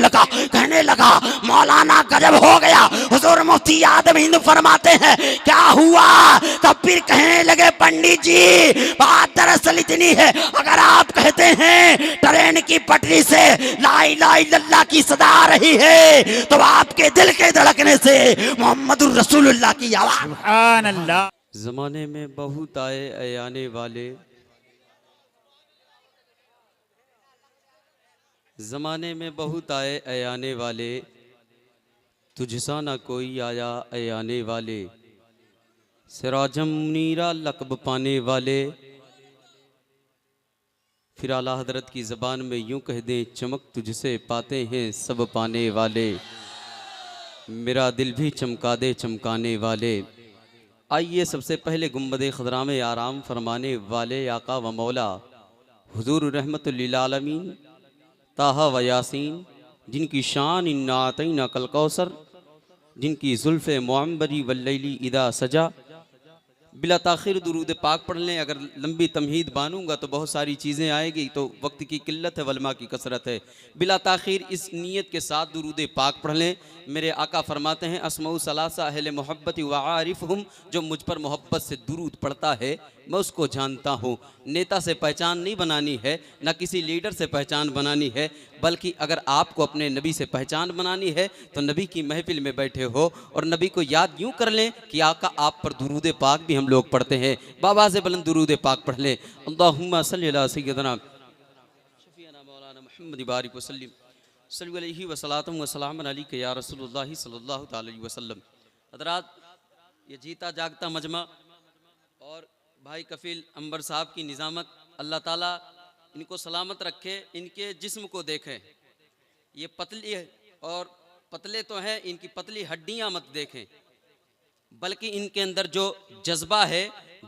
लगा, कहने लगा मौलाना गजब हो गया। हुजूर मुफ्ती आजम हिंद फरमाते हैं क्या हुआ? तब फिर कहने लगे पंडित जी बात दरअसल इतनी है, अगर आप कहते हैं ट्रेन की पटरी से ला इलाहा इल्लल्लाह की सदा आ रही है तो आपके दिल के धड़कने से मोहम्मदुर रसूलुल्लाह की आवाज। सुभान अल्लाह। ज़माने में बहुत आए आने वाले, ज़माने में बहुत आए आने वाले, तुझसा ना कोई आया आने वाले, सिराजम मुनीरा लक़ब पाने वाले। फिर आला हजरत की ज़बान में यूं कह दें चमक तुझसे पाते हैं सब पाने वाले, मेरा दिल भी चमका दे चमकाने वाले। आइए सबसे पहले गुंबद खदरा में आराम फरमाने वाले आका व मौला हुजूर रहमतुल लिल आलमीन ताहा व यासीन, जिनकी शान इन्ना अतैना कल कौसर, जिनकी जुल्फ़े मुअम्बरी वल्लैली इदा सजा। बिला ताखिर दुरूद पाक पढ़ लें। अगर लंबी तमहीद बानूंगा तो बहुत सारी चीज़ें आएगी, तो वक्त की किल्लत है, वलमा की कसरत है। बिला ताखिर इस नीयत के साथ दुरूद पाक पढ़ लें। मेरे आका फरमाते हैं अस्माउ सलासा अहले मोहब्बत व आरिफहुम, जो मुझ पर मोहब्बत से दुरूद पढ़ता है मैं उसको जानता हूँ। नेता से पहचान नहीं बनानी है, ना किसी लीडर से पहचान बनानी है, बल्कि अगर आपको अपने नबी से पहचान बनानी है तो नबी की महफिल में बैठे हो और नबी को याद यूँ कर लें कि आका आप पर दुरूद पाक भी हम लोग पढ़ते हैं। बाबा से बुलंद दुरूद पाक पढ़ लें। अल्लाहुम्मा सल्ली अला सय्यदना शफीअना मौलाना मुहम्मद बारिक वसल्लम सल्लल्लाहु अलैहि वसल्लम व सलाम अलैका या रसूलुल्लाह सल्लल्लाहु अलैहि वसल्लम। हज़रात, ये जीता जागता मजमा और भाई कफ़ील अंबर साहब की निज़ामत, अल्लाह ताला इनको सलामत रखे। इनके जिस्म को देखें, ये पतली है और पतले तो हैं, इनकी पतली हड्डियां मत देखें, बल्कि इनके अंदर जो जज्बा है,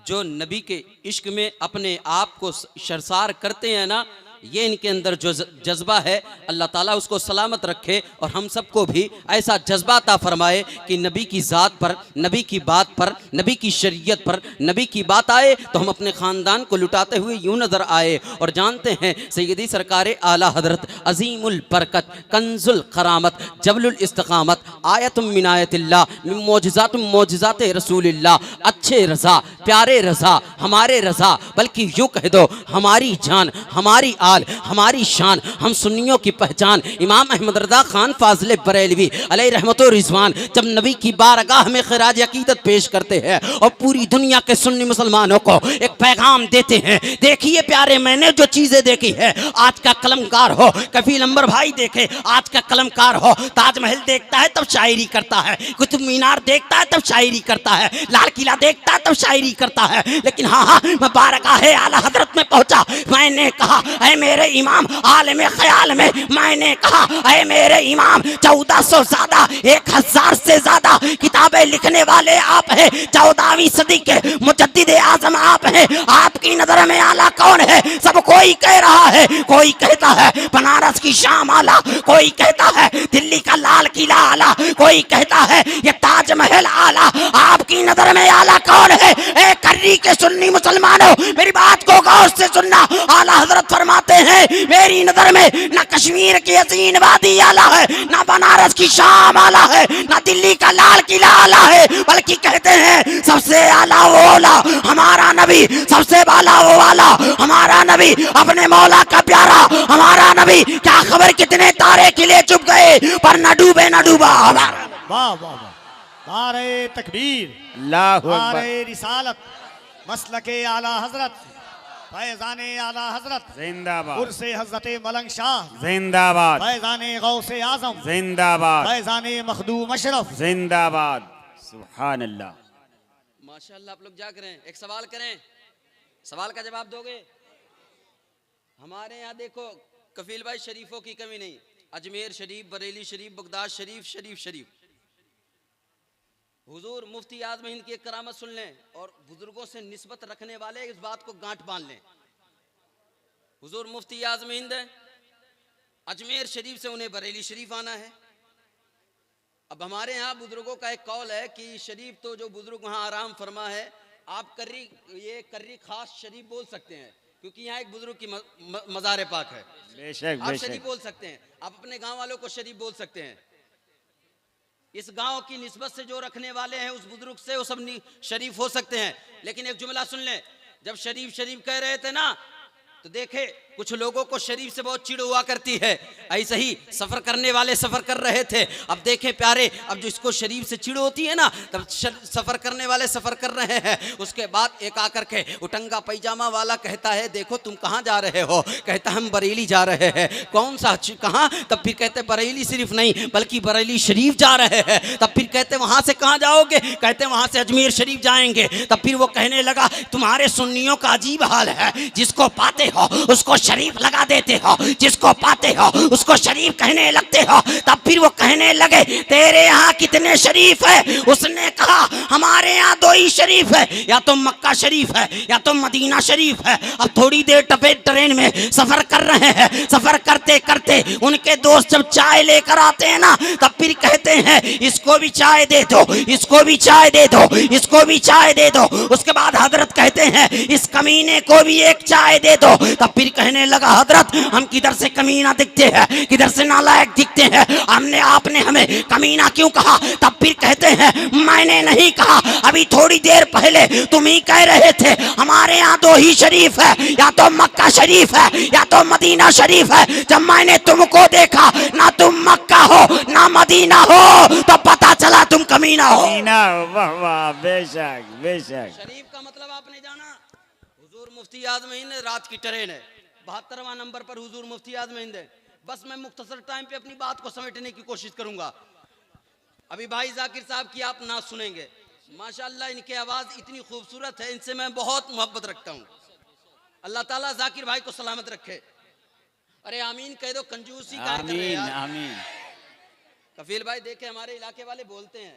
जो नबी के इश्क में अपने आप को शर्सार करते हैं ना, ये इनके अंदर जो जज्बा है अल्लाह ताला उसको सलामत रखे और हम सबको भी ऐसा जज्बा अता फरमाए कि नबी की ज़ात पर, नबी की बात पर, नबी की शरीयत पर नबी की बात आए तो हम अपने ख़ानदान को लुटाते हुए यूँ नज़र आए। और जानते हैं सैयदी सरकार आला हज़रत अज़ीमुल बरकत, कंजुल करामत, जबलुल इस्तिक़ामत, आयतुम मिन आयतिल्लाह, मिन मोजिज़ातुम मोजिज़ात रसूलिल्लाह, अच्छे रज़ा, प्यारे रज़ा, हमारे रज़ा, बल्कि यूँ कह दो हमारी जान, हमारी आल, हमारी शान, हम सुन्नियों की पहचान। इमाम अहमद रज़ा खान फाज़िल बरेलवी अलैहि रहमत व रिज़वान जब नबी की बारगाह में खिराज अक़ीदत पेश करते हैं और पूरी दुनिया के सुन्नी मुसलमानों को एक पैगाम देते हैं, देखिए प्यारे, मैंने जो चीज़ें देखी है, आज का कलमकार हो कफील अंबर भाई देखे, आज का कलमकार हो ताजमहल देखता है तब शायरी करता है, कुतुब मीनार देखता है तब शायरी करता है, लाल किला देखता है तब शायरी करता है, लेकिन हाँ हाँ मैं बारगाह आला हज़रत में पहुंचा, मैंने कहा ऐ मेरे इमाम आलम ख्याल में, मैंने कहा ऐ मेरे इमाम 1400 ज्यादा 1000 से ज्यादा किताबें लिखने वाले आप हैं, 14वीं सदी के मुजद्दिद आजम आप हैं, आपकी नजर में आला कौन है? सब कोई कह रहा है, कोई कहता है बनारस की शाम आला, कोई कहता है दिल्ली का लाल किला आला, कोई कहता है ये ताजमहल आला, आपकी नजर में आला कौन है? ए कर्री के सुन्नी मुसलमानों, मेरी बात को गौर से सुनना। आला हजरत फरमाते हैं मेरी नजर में ना कश्मीर की हसीन वादी आला है, ना बनारस की शाम आला है, ना दिल्ली का लाल किला आला है, बल्कि कहते हैं सबसे आला वो आला हमारा नबी, सबसे बाला वो आला हमारा नबी, अपने मौला का प्यारा हमारा नबी। क्या खबर कितने तारे खिले चुप गए पर न डूबे न डूबा हमारा। वाह वाह वाह, नारे तकबीर, अल्लाहु अकबर। नारे रिसालत, मसलके आला हजरत, फैज़ाने आला हजरत, जिंदाबाद, उर्से हजरत मलंग शाह, जिंदाबाद, फैज़ाने गौसे आजम, जिंदाबाद, फैज़ाने मखदूम अशरफ, जिंदाबाद। सुभान अल्लाह। माशाअल्लाह। आप लोग जा करें, एक सवाल करें, सवाल का जवाब दोगे? हमारे यहाँ देखो कफील भाई शरीफों की कमी नहीं, अजमेर शरीफ, बरेली शरीफ, बगदाद शरीफ, शरीफ शरीफ। हुजूर मुफ्ती आज़म हिंद की एक करामत सुन लें और बुजुर्गों से निस्बत रखने वाले इस बात को गांठ बांध लें। हुजूर मुफ्ती आज़म हिंद है, अजमेर शरीफ से उन्हें बरेली शरीफ आना है। अब हमारे यहाँ बुजुर्गों का एक कौल है कि शरीफ तो जो बुजुर्ग वहाँ आराम फरमा है, आप कर्री, ये कर्री खास शरीफ बोल सकते हैं, क्योंकि यहाँ एक बुजुर्ग की मज़ार पाक है। बेशक आप बेशक। शरीफ बोल सकते हैं, आप अपने गांव वालों को शरीफ बोल सकते हैं। इस गांव की निस्बत से जो रखने वाले हैं उस बुजुर्ग से वो सब शरीफ हो सकते हैं। लेकिन एक जुमला सुन लें, जब शरीफ शरीफ कह रहे थे ना, तो देखे कुछ लोगों को शरीफ से बहुत चिढ़ हुआ करती है। ऐसे ही सफर करने वाले सफर कर रहे थे। अब देखें प्यारे, अब जो इसको शरीफ से चिढ़ होती है ना, तब सफर करने वाले सफर कर रहे हैं। उसके बाद एक आकर के उटंगा पैजामा वाला कहता है, देखो तुम कहाँ जा रहे हो? कहता हम बरेली जा रहे हैं। कौन सा, कहाँ? तब फिर कहते बरेली सिर्फ नहीं बल्कि बरेली शरीफ जा रहे हैं। तब फिर कहते वहां से कहाँ जाओगे? कहते वहां से अजमेर शरीफ जाएंगे। तब फिर वो कहने लगा, तुम्हारे सुन्नियों का अजीब हाल है, जिसको पाते हो उसको शरीफ लगा देते हो, जिसको पाते हो उसको शरीफ कहने लगते हो। तब फिर वो कहने लगे, तेरे यहाँ कितने शरीफ है? उसने कहा, हमारे यहाँ 2 ही शरीफ है, या तो मक्का शरीफ है या तो मदीना शरीफ है। अब थोड़ी देर टपे ट्रेन में सफर कर रहे हैं। सफर करते करते उनके दोस्त जब चाय लेकर आते हैं ना, तब फिर कहते हैं, इसको भी चाय दे दो, इसको भी चाय दे दो, इसको भी चाय दे दो। उसके बाद हजरत कहते हैं, इस कमीने को भी एक चाय दे दो। तब फिर कहने लगा, हजरत हम किधर से कमीना दिखते हैं, किधर से नालायक दिखते हैं? हमने आपने हमें कमीना क्यों कहा? तब फिर कहते हैं, मैंने नहीं कहा, अभी थोड़ी देर पहले तुम ही कह रहे थे हमारे यहाँ 2 ही शरीफ है, या तो मक्का शरीफ है या तो मदीना शरीफ है। जब मैंने तुमको देखा, ना तुम मक्का हो ना मदीना हो, तो पता चला तुम कमीना हो। मीना, वाह वाह, बेशक बेशक। शरीफ का मतलब आपने जाना। हुजूर मुफ्ती आज़म हिंद, रात की ट्रेन है, 72वां नंबर पर हुजूर मुफ्ती आज़म हिंद है। बस मैं मुख्तसर टाइम पे अपनी बात को समेटने की कोशिश करूंगा। अभी भाई जाकिर साहब की आप नात सुनेंगे। माशाअल्लाह इनकी आवाज़ इतनी खूबसूरत है, इनसे मैं बहुत मोहब्बत रखता हूँ। अल्लाह ताला जाकिर भाई को सलामत रखे। अरे आमीन कह दो, कंजूसी का आमीन आमीन। कफील भाई देखे हमारे इलाके वाले बोलते हैं,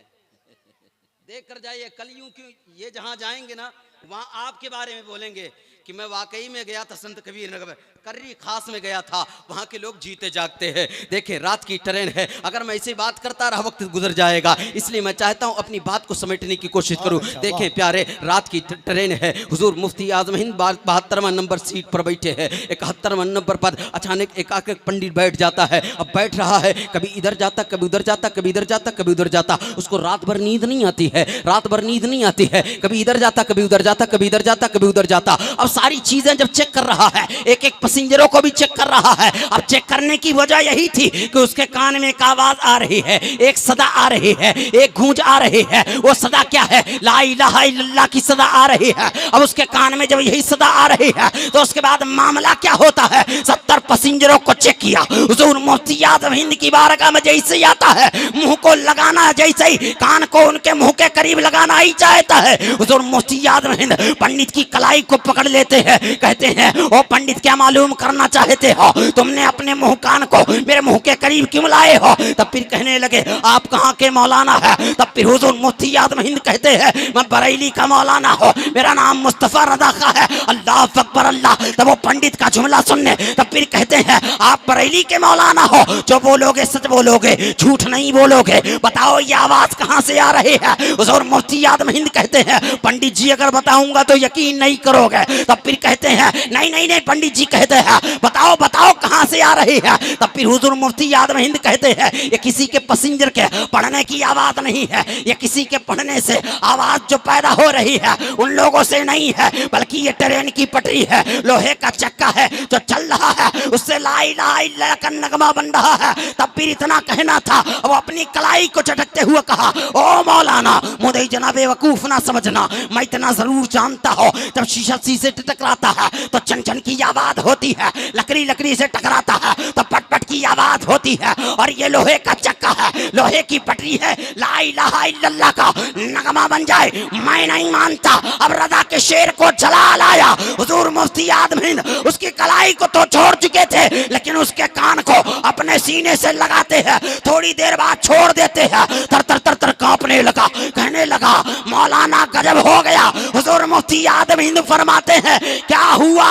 देख कर जाइए। कल यूं क्यों ये जहां जाएंगे ना, वहां आपके बारे में बोलेंगे कि मैं वाकई में गया था संत कबीर नगर, कर्री खास में गया था, वहां के लोग जीते जागते हैं। देखें रात की ट्रेन है, अगर मैं ऐसी बात करता रहा वक्त गुजर जाएगा, इसलिए मैं चाहता हूं अपनी बात को समेटने की कोशिश करूं। देखें प्यारे, रात की ट्रेन है, हुजूर मुफ्ती आज़म हिंद 72वां नंबर सीट पर बैठे हैं। 71वां नंबर पर अचानक एक पंडित बैठ जाता है। अब बैठ रहा है, कभी इधर जाता कभी उधर जाता, कभी इधर जाता कभी उधर जाता। उसको रात भर नींद नहीं आती है, रात भर नींद नहीं आती है। कभी इधर जाता कभी उधर जाता, कभी इधर जाता कभी उधर जाता। अब सारी चीजें जब चेक कर रहा है, एक एक पैसेंजरों को भी चेक कर रहा है। अब चेक करने की वजह यही थी कि उसके कान में एक आवाज आ रही है, एक सदा आ रही है, एक गूंज आ रही है। वो सदा क्या है? ला इलाहा इल्लल्लाह की सदा आ रही है। अब उसके कान में जब यही सदा आ रही है, तो उसके बाद मामला क्या होता है? 70 पैसेंजरों को चेक किया। हुजूर मुफ्ती आज़म हिंद की बारगाह में जैसे ही आता है, मुंह को लगाना जैसे ही, कान को उनके मुंह के करीब लगाना ही चाहता है, हुजूर मुफ्ती आज़म हिंद पंडित की कलाई को पकड़ लेते हैं। कहते हैं, ओ पंडित क्या मालूम करना चाहते हो? तुमने अपने मुंह कान को मेरे मुंह के करीब क्यों लाए हो? तब फिर कहने लगे, आप कहाँ के मौलाना है? तब फिर हुजूर मुफ्ती आज़म हिंद कहते हैं, मैं बरेली का मौलाना हूँ, मेरा नाम मुस्तफ़ा रज़ा खां है। अल्लाह अकबर अल्लाह। तब वो पंडित का जुमला सुनने, तब फिर कहते हैं, आप बरेली के मौलाना हो, जो बोलोगे सच बोलोगे, झूठ नहीं बोलोगे, बताओ ये आवाज कहाँ से आ रही है? हुजूर मुफ्ती आज़म हिंद कहते हैं, पंडित जी अगर बताऊंगा तो यकीन नहीं करोगे। तब फिर कहते हैं, नहीं नहीं नहीं, पंडित जी कहते हैं, बताओ बताओ कहाँ से आ रही है? तब फिर हुजूर मुफ्ती आज़म हिंद कहते हैं, ये किसी के पैसेंजर के पढ़ने की आवाज नहीं है, ये किसी के पढ़ने से आवाज जो पैदा हो रही है उन लोगों से नहीं है, बल्कि ये ट्रेन की पटरी है, लोहे का चक्का है जो चल रहा है, उससे ला इलाहा इल्लल्लाह का नगमा बन रहा है। तब फिर इतना कहना था, वो अपनी कलाई को चटकते हुए कहा, ओ मौलाना मुझे जनाबे वकूफ ना समझना, मैं इतना जरूर जानता हूँ, जब शीशा शीशे से टकराता है तो चन चन की आवाज होती है, लकड़ी लकड़ी से टकराता है तो पट पट की आवाज होती है, और ये लोहे का चक्का है, लोहे की पटरी है, ला इलाहा इल्लल्लाह का नगमा बन जाए मैं नहीं मानता। अब रज़ा के शेर को जला लाया। हुजूर मुफ्ती आज़म हिंद उसकी कलाई को तो छोड़ चुके थे, लेकिन उसके कान को अपने सीने से लगाते हैं, थोड़ी देर बाद छोड़ देते हैं, तर तर तर तर कांप कांपने लगा, कहने लगा मौलाना गजब हो गया। हुजूर मुफ्ती आदम हिंद फरमाते हैं क्या हुआ?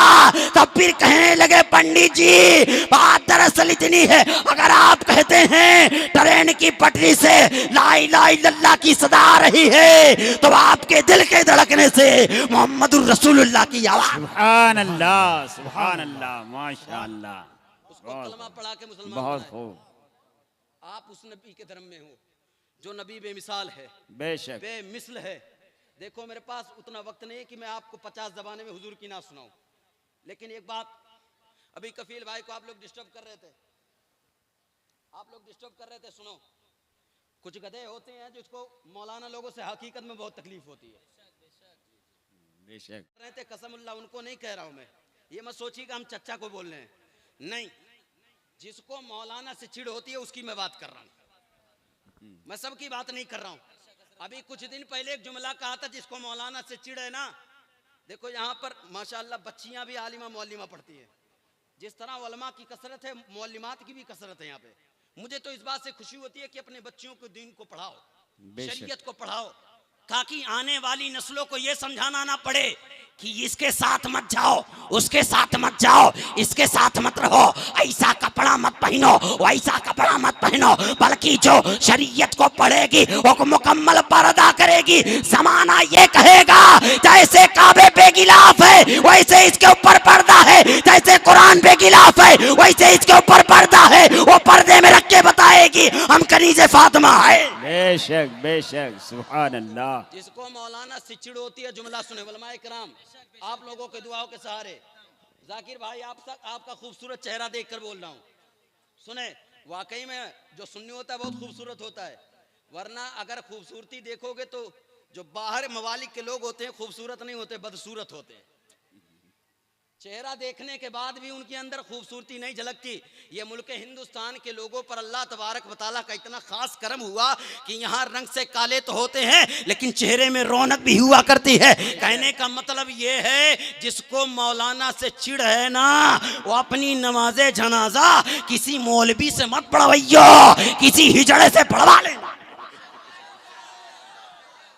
तब फिर कहने लगे पंडित जी बात दरअसल इतनी है, अगर आप कहते हैं ट्रेन की पटरी से ला इलाहा इल्लल्लाह की सदा आ रही है तो आपके दिल के धड़कने से मोहम्मदुर रसूलुल्लाह की आवाज। सुभान अल्लाह, माशाअल्लाह। उसको कलमा पढ़ा के मुसलमान बहुत बनाए। खूब, आप उस नबी के धर्म में हो जो नबी बेमिसाल है, बेशक। बेमिसल है। देखो मेरे पास उतना वक्त नहीं है कि मैं आपको 50 ज़बानें में हुजूर की ना सुनाऊं, लेकिन एक बात, अभी कफील भाई को आप लोग डिस्टर्ब कर रहे थे, सुनो। कुछ गधे होते हैं जिसको मौलाना लोगों से हकीकत में बहुत तकलीफ होती है। बेशक रहते कसमुल्लाह, उनको नहीं कह रहा हूं मैं, ये मत सोचिएगा हम चच्चा को बोल रहे हैं, नहीं। जिसको मौलाना से चिढ़ होती है उसकी मैं बात कर रहा हूं, मैं सबकी बात नहीं कर रहा हूं। अभी कुछ दिन पहले एक जुमला कहा था जिसको मौलाना से चिढ़ है ना, देखो यहाँ पर माशाअल्लाह बच्चियां भी आलिमा मौलिमा पढ़ती है। जिस तरह उलमा की कसरत है, मौलिमात की भी कसरत है यहाँ पे। मुझे तो इस बात से खुशी होती है कि अपने बच्चियों को दीन को पढ़ाओ, शरीयत को पढ़ाओ, ताकि आने वाली नस्लों को यह समझाना ना पड़े कि इसके साथ मत जाओ, उसके साथ मत जाओ, इसके साथ मत रहो, ऐसा कपड़ा मत पहनो, वैसा कपड़ा मत पहनो, बल्कि जो शरीयत को पढ़ेगी वो मुकम्मल पर्दा करेगी। जमाना ये कहेगा जैसे काबे बेगिलाफ है वैसे इसके ऊपर पर्दा है, जैसे कुरान बेगिलाफ है वैसे इसके ऊपर पर्दा है, वो पर्दे में रख के बताएगी हम कनीज़े फातिमा है। बेशक बेशक, सुभान अल्लाह। जिसको मौलाना से चिढ़ होती है, जुमला सुने उलमाए किराम, आप लोगों के दुआओं के सहारे। जाकिर भाई आपका खूबसूरत चेहरा देखकर बोल रहा हूँ, सुने। वाकई में जो सुन्नी होता है बहुत खूबसूरत होता है, वरना अगर खूबसूरती देखोगे तो जो बाहर मवालिक के लोग होते हैं खूबसूरत नहीं होते, बदसूरत होते हैं। चेहरा देखने के बाद भी उनके अंदर खूबसूरती नहीं झलकती। ये मुल्क हिंदुस्तान के लोगों पर अल्लाह तबारक व तआला का इतना खास करम हुआ कि यहाँ रंग से काले तो होते हैं लेकिन चेहरे में रौनक भी हुआ करती है। कहने का मतलब ये है जिसको मौलाना से चिढ़ है ना, वो अपनी नमाजे जनाजा किसी मौलवी से मत पढ़वाइयो, किसी हिजड़े से पढ़वा लेना।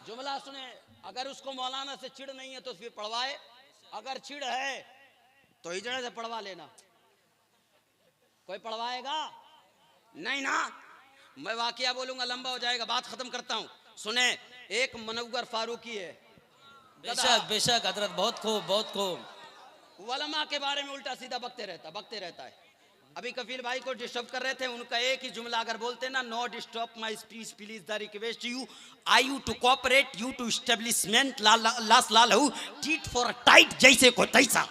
जुमला सुने, अगर उसको मौलाना से चिढ़ नहीं है तो फिर पढ़वाए, अगर चिढ़ है तो हिजड़े से पढ़वा लेना। कोई पढ़वाएगा नहीं ना। मैं वाकया बोलूंगा लंबा हो जाएगा, बात खत्म करता हूं। सुने, एक मनव्वर फारूकी है, बेशक बेशक हजरत, बहुत खूब बहुत खूब। उलमा के बारे में उल्टा सीधा बकते रहता है। अभी कफील भाई को डिस्टर्ब कर रहे थे, उनका एक ही जुमला अगर बोलते ना, no disturb my speech please the request you I you to cooperate you to establishment लास लालहू टीट फॉर टाइट जैसे को तैसा।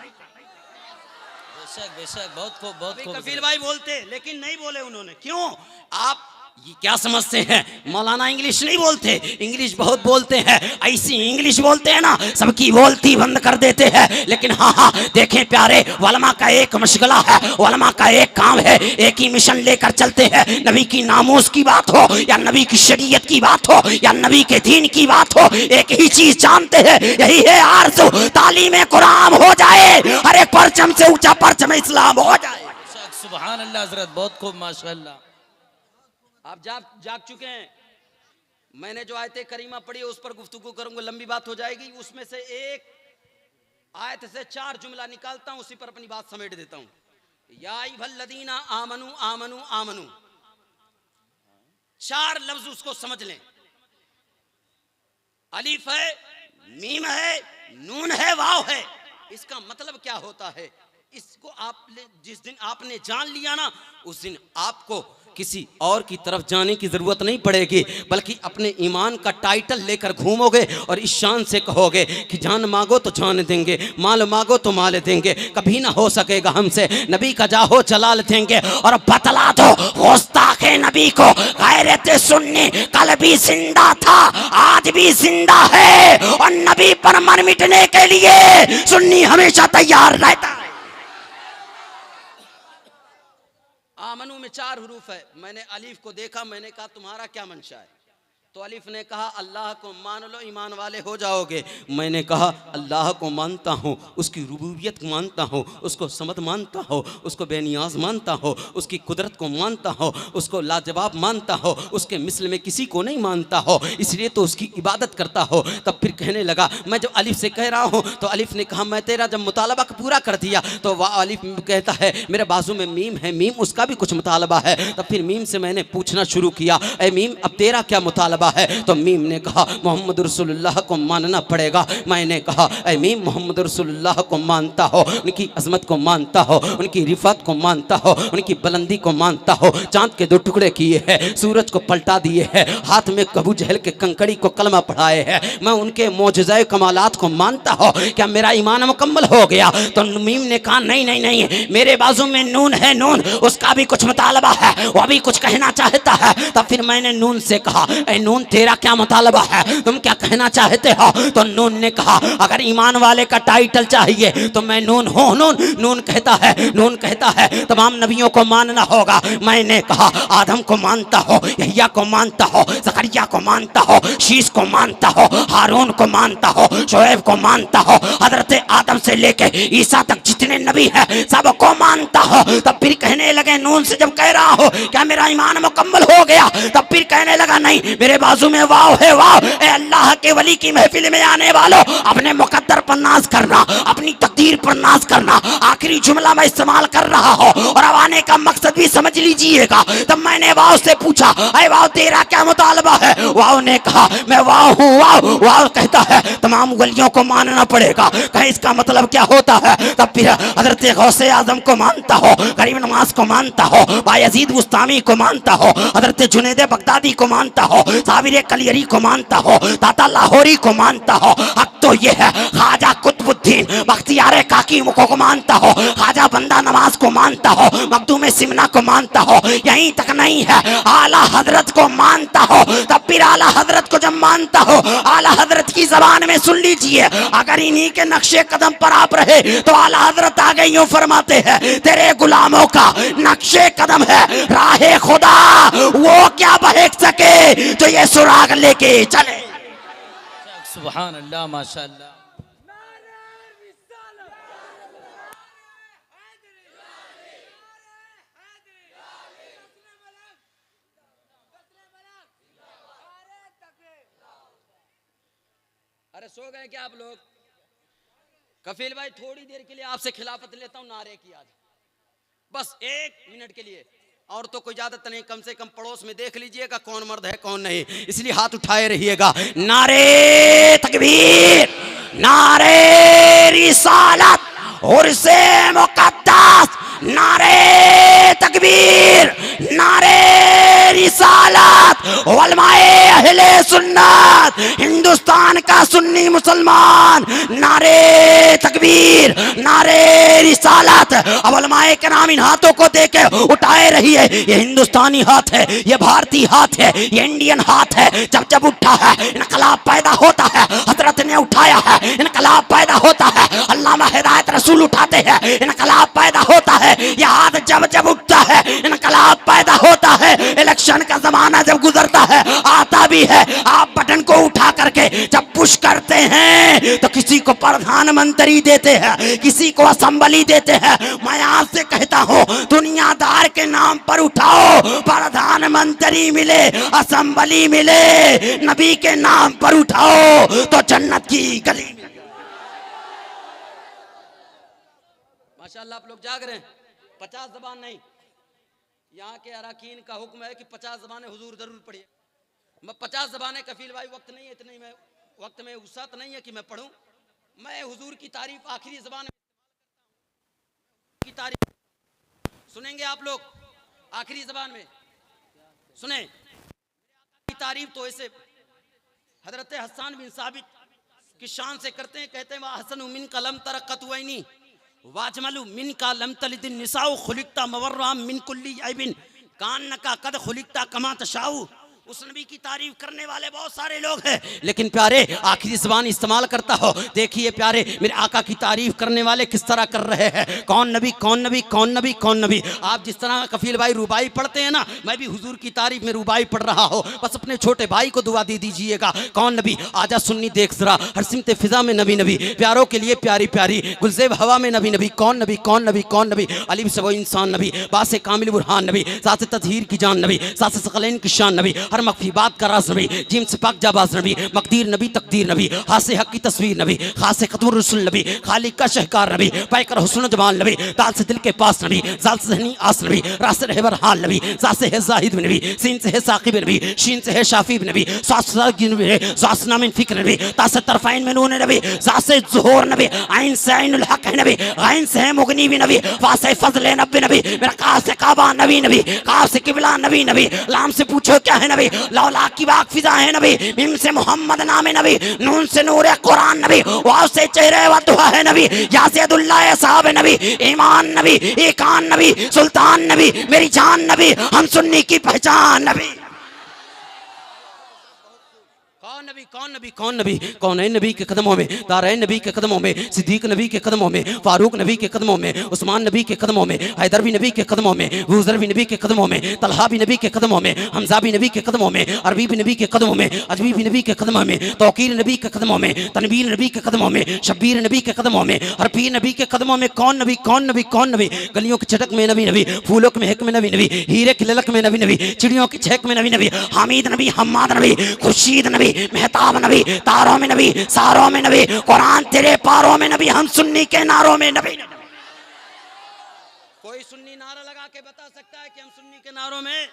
बेशक बेशक, बहुत खूब बहुत खूब। कफील भाई बोलते लेकिन नहीं बोले उन्होंने, क्यों? आप ये क्या समझते हैं मौलाना इंग्लिश नहीं बोलते? इंग्लिश बहुत बोलते हैं, ऐसी इंग्लिश बोलते हैं ना सबकी बोलती बंद कर देते हैं। लेकिन हाँ देखें प्यारे, उलमा का एक मशगला है, उलमा का एक काम है, एक ही मिशन लेकर चलते हैं। नबी की नामूस की बात हो या नबी की शरीयत की बात हो या नबी के दीन की बात हो, एक ही चीज जानते हैं, यही है आरज़ू, तालीम कुरान हो जाए, हर एक परचम से ऊंचा परचम इस्लाम हो जाए। सुभान अल्लाह हजरत, बहुत खूब माशाअल्लाह। आप जाग चुके हैं। मैंने जो आयत करीमा पढ़ी उस पर गुफ्तगू करूंगा, लंबी बात हो जाएगी। उसमें से एक आयत से 4 जुमला निकालता हूं, उसी पर अपनी बात समेट देता हूं। या अय्युहल्लज़ीना आमनू आमनू आमनू, 4 लफ्ज उसको समझ लें। अलीफ है, मीम है, नून है, वाव है। इसका मतलब क्या होता है? इसको आपने जिस दिन आपने जान लिया ना, उस दिन आपको किसी और की तरफ जाने की जरूरत नहीं पड़ेगी, बल्कि अपने ईमान का टाइटल लेकर घूमोगे और इस शान से कहोगे कि जान मांगो तो जान देंगे, माल मांगो तो माल देंगे, कभी ना हो सकेगा हमसे, नबी का जाहो जलाल देंगे। और बतला दो गुस्ताखे नबी को, गैरत सुन्नी कल भी जिंदा था आज भी जिंदा है, और नबी पर मर मिटने के लिए सुन्नी हमेशा तैयार रहता है। आमनू में 4 हरूफ है। मैंने अलीफ को देखा, मैंने कहा तुम्हारा क्या मंशा है? तो अलिफ ने कहा अल्लाह को मान लो ईमान वाले हो जाओगे। मैंने कहा अल्लाह को मानता हूँ, उसकी रुबूबियत मानता हूँ, उसको समद मानता हूँ, उसको बेनियाज मानता हूँ, उसकी कुदरत को मानता हूँ, उसको लाजवाब मानता हूँ, उसके मिसल में किसी को नहीं मानता हो, इसलिए तो उसकी इबादत करता हो। तब फिर कहने लगा, मैं जब अलिफ से कह रहा हूँ तो अलिफ ने कहा मैं तेरा जब मुतालबा पूरा कर दिया तो वह अलिफ कहता है मेरे बाजू में मीम है, मीम उसका भी कुछ मुतालबा है। तब फिर मीम से मैंने पूछना शुरू किया, ए मीम अब तेरा क्या मुतालबा है? तो मीम ने कहा मोहम्मद रसूलुल्लाह को मानना पड़ेगा। मैंने कहा ऐ मीम मोहम्मद रसूलुल्लाह को मानता हो, उनकी अजमत को मानता हो, उनकी रिफत को मानता हो, उनकी बुलंदी को मानता हो, चांद के 2 टुकड़े किए हैं, सूरज को पलटा दिए हैं, हाथ में अबू जहल के कंकड़ी को कलमा पढ़ाए हैं, मैं उनके मौजज़ाए कमालात को मानता हो, क्या मेरा ईमान मुकम्मल हो गया? तो मीम ने कहा नहीं नहीं नहीं, मेरे बाजू में नून है, नून उसका भी कुछ मुतालबा है, वह भी कुछ कहना चाहता है। तब फिर मैंने नून से कहा ऐ नून तेरा क्या मुतालबा है, तुम क्या कहना चाहते हो? तो नून ने कहा अगर ईमान वाले का टाइटल चाहिए तो मैं नून हूँ। नून कहता है तमाम नबियों को मानना होगा। मैंने कहा आदम को मानता हो, यहिया को मानता हो, ज़करिया को मानता हो, शीश को मानता हो, हारून को मानता हो, शोएब को मानता हो, हजरत आदम से लेके ईसा तक जितने नबी हैं सबको मानता हो। तब फिर कहने लगे नून से जब कह रहा हो क्या मेरा ईमान मुकम्मल हो गया? तब फिर कहने लगा नहीं, मेरे बाजू में वाव है, वाव। ए अल्लाह के वली की महफिल में आने वालों, अपने मुकद्दर पर नाज करना, अपनी तकदीर पर नाज करना, आखिरी जुमला मैं इस्तेमाल कर रहा हूँ और अब आने का मकसद भी समझ लीजिएगा। तब मैंने वाव से पूछा ऐ वाव तेरा क्या मुतालबा है? वाव ने कहा मैं वाव हूँ। वाव कहता है तमाम वलियों को मानना पड़ेगा, कहीं इसका मतलब क्या होता है? तब फिर हजरत गौसे आजम को मानता हो, गरीब नवाज को मानता हो, बायजीद बुस्तामी को मानता हो, हजरत जुनैद बगदादी को मानता हो, साबिर कलियरी को मानता हो, दाता लाहौरी को मानता हो। हक तो ये है ख्वाजा कुतुबुद्दीन बख्तियार काकी को मानता हो, ख्वाजा बंदा नवाज को मानता हो, मखदूम सिमना को मानता हो। यहीं तक नहीं है, आला हजरत को मानता हो। तब फिर आला हजरत को जब मानता हो, आला हजरत की जबान में सुन लीजिए, अगर इन्हीं के नक्शे कदम पर आप रहे तो आला हजरत आगे यूं फरमाते हैं तेरे गुलामों का नक्शे कदम है राहे खुदा, वो क्या बहक सके तो ये सुराग लेके चले। सुभान अल्लाह माशाअल्लाह। अरे सो गए क्या आप लोग? कफील भाई थोड़ी देर के लिए आपसे खिलाफत लेता हूं नारे की, आज बस 1 मिनट के लिए, और तो कोई इजाजत नहीं, कम से कम पड़ोस में देख लीजिएगा कौन मर्द है कौन नहीं, इसलिए हाथ उठाए रहिएगा। नारे तकबीर, नारे रिसालत और से मुकद्दस, नारे तकबीर, नारे रिसालत, उलमाए अहले सुन्नत, हिंदुस्तान का सुन्नी मुसलमान, नारे तकबीर, नारे रिसालत। अब उलमाए कराम इन हाथों को देके उठाए रही है, ये हिंदुस्तानी हाथ है, ये भारतीय हाथ है, ये इंडियन हाथ है। जब जब उठा है इनकलाब पैदा होता है, हजरत ने उठाया है इनकलाब पैदा होता है, अल्लामा हिदायत रसूल उठाते हैं इनकलाब पैदा होता है। ये हाथ जब जब उठता है इनकलाब पैदा होता है। इलेक्शन का जमाना जब गुजरता है आता भी है, आप बटन को उठा करके जब पुश करते हैं तो किसी को प्रधानमंत्री देते हैं, किसी को असेंबली देते हैं। मैं आपसे कहता हूं दुनियादार के नाम पर उठाओ, प्रधानमंत्री मिले, असेंबली मिले, नबी के नाम पर उठाओ तो जन्नत की गली में। माशाअल्लाह आप लोग जाग रहे हैं। 50 ज़बान नहीं, यहाँ के अरकान का हुक्म है कि 50 ज़बानें हुजूर जरूर पढ़िए। मैं 50 ज़बानें कफील भाई वक्त नहीं है, इतनी में वक्त में वसअत नहीं है कि मैं पढ़ूं। मैं हुजूर की तारीफ आखिरी ज़बान की तारीफ सुनेंगे आप लोग, आखिरी ज़बान में सुने की तारीफ। तो ऐसे हजरत हसन बिन साबित की शान से करते हैं, कहते हैं वाह हसन मिन कलम तरक़त वैनी वाजमलु मिन का लम तलिदिन निसाउ खुलिकता मवर्राम मिन कुल्ली ऐबिन कान का कद खुलिकता कमा तशाउ उस नबी की तारीफ करने वाले बहुत सारे लोग हैं, लेकिन प्यारे आखिरी ज़बान इस्तेमाल करता हो। देखिए प्यारे मेरे आका की तारीफ करने वाले किस तरह कर रहे हैं। कौन नबी कौन नबी कौन नबी कौन नबी। आप जिस तरह कफील भाई रुबाई पढ़ते हैं ना, मैं भी हुजूर की तारीफ में रुबाई पढ़ रहा हो। बस अपने छोटे भाई को दुआ दे दीजिएगा। कौन नबी, आजा सुन्नी देख जरा, हर सिमत फिजा में नबी नबी, प्यारों के लिए प्यारी प्यारी, गुलजेब हवा में नबी नबी। कौन नबी कौन नबी कौन नबी। अलीम से वो इंसान नबी, बासे कामिल बुरहान नबी, सासे तजहीर की जान नबी, सासे सकलैन की शान नबी, हर मख्फी बात का राज नबी, जिम से पाक जाबाज नबी, मकदीर नबी तकदीर नबी, हासे हक की तस्वीर नबी, खासे खतमुर रसूल नबी, खालिक का शहकार नबी, पैकर हुस्न जमाल नबी, दाल से दिल के पास नबी, जाल से जहनी आस नबी, रास से रहबर हाल नबी, जा से है जाहिद नबी, सीन से है साकिब नबी, शीन से है शाफी नबी, सास नबी, जासना मिन फिक्र नबी, तासे तरफाइन में नून नबी, जा से ज़ुहूर नबी, आइन से आइनुल हक है नबी, आइन से है मुगनी भी नबी, वासे फजल नबी नबी, मेरा काफ से काबा नबी नबी, काफ से किबला नबी नबी, लाम से पूछो क्या है नबी, लौला की बाग फिजा है नबी, मिम से मोहम्मद नाम है नबी, नून से नूर है कुरान नबी, वाव से चेहरे व दुआ है नबी, या से अब्दुल्लाह साहब है नबी, ईमान नबी, ईकान नबी, सुल्तान नबी, मेरी जान नबी, हम सुन्नी की पहचान नबी। कौन नबी कौन नबी कौन नबी। कौन है नबी के कदमों में, तारा नबी के कदमों में, सिद्दीक नबी के कदमों में, फारूक नबी के कदमों में, उस्मान नबी के कदमों में, हैदर भी नबी के कदमों में, हुजर भी नबी के कदमों में, तलहा भी नबी के कदमों में, हमजा भी नबी के कदमों में, अरबी भी नबी के कदमों में, अजमी भी नबी के कदमों में, तौकीर नबी के कदमों में, तनवीर नबी के कदमों में, शब्बीर नबी के कदमों में, हरपीर नबी के कदमों में। कौन नबी कौन नबी कौन नबी। गलियों की चटक में नबी नबी, फूलों के महक में नबी नबी, हीरे की ललक में नबी नबी, चिड़ियों की चहक में नबी नबी, हामिद नबी हम्माद नबी, खुर्शीद नबी, मेहताब नबी, तारों में नबी, सारों में नबी, कुरान तेरे पारों में नबी, हम सुन्नी के नारों में नबी। कोई सुन्नी नारा लगा के बता सकता है कि हम सुन्नी के नारों में।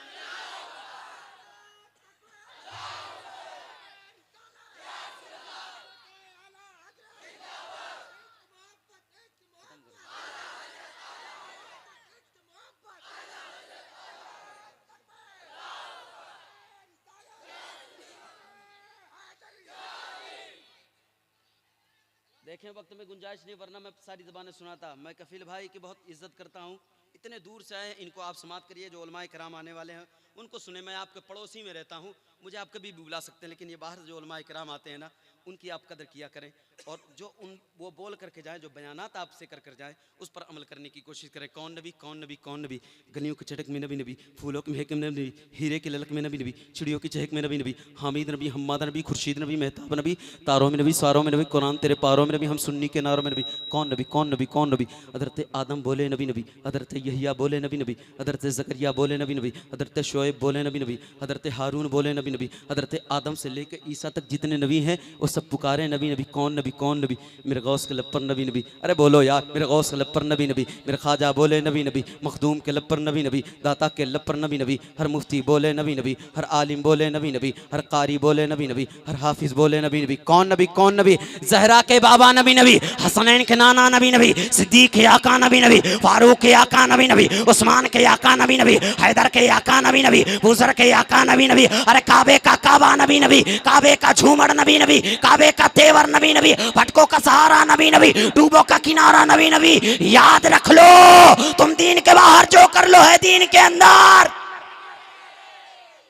देखें वक्त में गुंजाइश नहीं, वरना मैं सारी ज़बानें सुनाता। मैं कफील भाई की बहुत इज्जत करता हूँ, इतने दूर से आए, इनको आप समात करिए। जो उलमाए कराम आने वाले हैं उनको सुने। मैं आपके पड़ोसी में रहता हूँ, मुझे आप कभी भी बुला सकते हैं, लेकिन ये बाहर जो उलमाए कराम आते हैं ना, उनकी आप कदर किया करें। और जो वो बोल करके जाएँ, जो बयानात आपसे कर जाएँ, उस पर अमल करने की कोशिश करें। कौन नबी कौन नबी कौन नबी। गलियों की चटक में नबी नबी, फूलों की महक में नबी नबी, हीरे की ललक में नबी नबी, चिड़ियों की चहक में नबी नबी, हामिद नबी हम्माद नबी, खुर्शीद नबी, मेहताब नबी, तारों में नबी, सारों में नबी, कुरान तेरे पारों में नबी, हम सुन्नी के नारों में नबी। कौन नबी कौन नबी कौन नबी। हज़रत आदम बोले नबी नबी, हज़रत यहिया बोले नबी नबी, हज़रत ज़करिया बोले नबी नबी, हज़रत शोएब बोले नबी नबी, हज़रत हारून बोले नबी नबी, हज़रत आदम से लेकर ईसा तक जितने नबी हैं वो सब पुकारे नबी नबी। कौन नबी कौन नबी। मेरे गौस के लब पर नबी नबी, अरे बोलो यार, मेरे गौस के लब पर नबी नबी, मेरे ख्वाजा बोले नबी नबी, मखदूम के लब पर नबी नबी, दाता के लब पर नबी नबी, हर मुफ्ती बोले नबी नबी, हर आलिम बोले नबी नबी, हर कारी बोले नबी नबी, हर हाफिज बोले नबी नबी। कौन नबी कौन नबी। जहरा के बाबा नबी नबी, हसनैन के नाना नबी नबी, सिद्दीक के आका नबी नबी, फारूक के आका नबी नबी, उस्मान के आका नबी नबी, हैदर के आका नबी नबी, हुजर के आका नबी नबी, अरे काबे का काबा नबी नबी, काबे का झूमर नबी नबी, काबे का तेवर नबी नबी, भटकों का सहारा नबी नबी, डूबों का किनारा नबी नबी। याद रख लो, तुम दीन के बाहर जो कर लो है दीन के अंदर,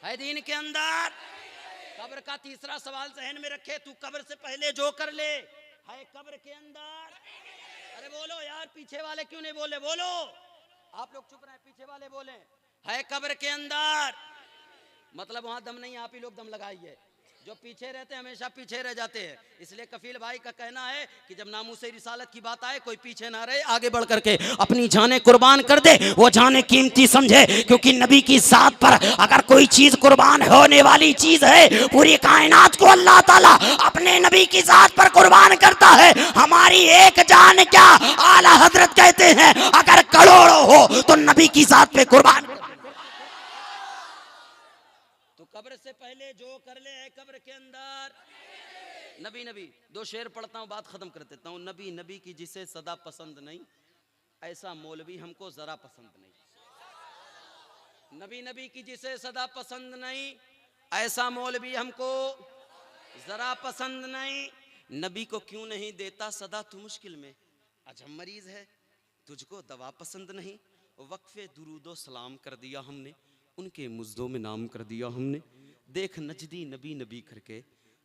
है दीन के अंदर। कब्र का तीसरा सवाल जहन में रखे, तू कब्र से पहले जो कर ले है कब्र के अंदर। अरे बोलो यार, पीछे वाले क्यों नहीं बोले, बोलो। आप लोग चुप रहे, पीछे वाले बोले है कब्र के अंदर। मतलब वहां दम नहीं, आप ही लोग दम लगाइए। जो पीछे रहते हैं हमेशा पीछे रह जाते हैं। इसलिए कफील भाई का कहना है कि जब नामूसे रिसालत की बात आए, कोई पीछे ना रहे, आगे बढ़ करके अपनी जानें कुर्बान कर दे। वो जानें कीमती समझे, क्योंकि नबी की जात पर अगर कोई चीज कुर्बान होने वाली चीज है, पूरी कायनात को अल्लाह ताला अपने नबी की जात पर कुर्बान करता है। हमारी एक जान क्या, आला हजरत कहते हैं अगर करोड़ों हो तो नबी की जात पे कुर्बान। कब्र से पहले जो कर ले है कब्र के अंदर। नबी नबी दो शेर पढ़ता हूँ, बात खत्म कर देता हूँ। नबी नबी की जिसे सदा पसंद नहीं, ऐसा मौलवी हमको जरा पसंद नहीं। नबी नबी की जिसे सदा पसंद नहीं, ऐसा मौलवी हमको जरा पसंद नहीं। नबी को क्यों नहीं देता सदा तू मुश्किल में, अजब मरीज है तुझको दवा पसंद नहीं। वक्फे दुरूदो सलाम कर दिया हमने, उनके मुज्दों में नाम कर दिया हमने। देख नजदी नबी नबी करके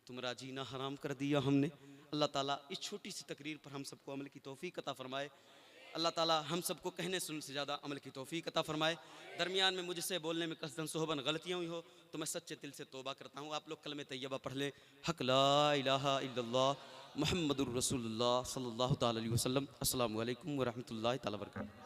तुम्हारा जीना हराम कर दिया हमने। अल्लाह ताला इस छोटी सी तकरीर पर हम सबको अमल की तौफीक अता फरमाए। अल्लाह ताला हम सबको कहने सुनने से ज़्यादा अमल की तौफीक अता फरमाए। दरमियान में मुझसे बोलने में कसदन सोहबन गलतियाँ हुई हो तो मैं सच्चे दिल से तौबा करता हूँ। आप लोग कलमे तैयबा पढ़ लें, हक ला इलाहा इल्लल्लाह मुहम्मदुर रसूलुल्लाह सल्लल्लाहु ताला अलैहि वसल्लम। अस्सलामु अलैकुम व रहमतुल्लाहि ताला व बरकातहू।